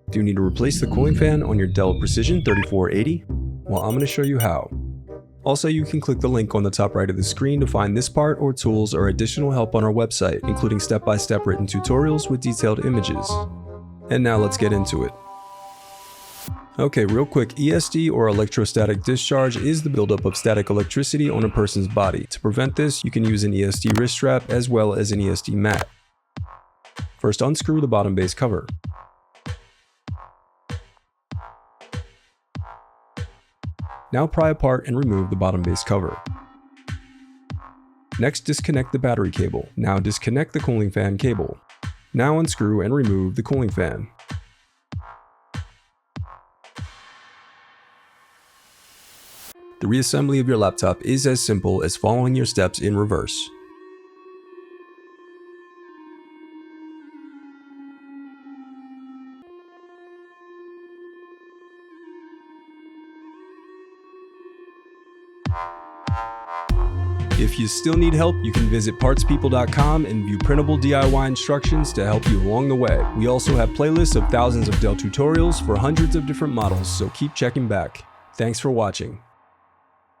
Do you need to replace the cooling fan on your Dell Precision 3480? Well, I'm going to show you how. Also, you can click the link on the top right of the screen to find this part or tools or additional help on our website, including step-by-step written tutorials with detailed images. And now let's get into it. Okay, real quick, ESD or electrostatic discharge is the buildup of static electricity on a person's body. To prevent this, you can use an ESD wrist strap as well as an ESD mat. First, unscrew the bottom base cover. Now pry apart and remove the bottom base cover. Next, disconnect the battery cable. Now disconnect the cooling fan cable. Now unscrew and remove the cooling fan. The reassembly of your laptop is as simple as following your steps in reverse. If you still need help, you can visit partspeople.com and view printable DIY instructions to help you along the way. We also have playlists of thousands of Dell tutorials for hundreds of different models, so keep checking back. Thanks for watching.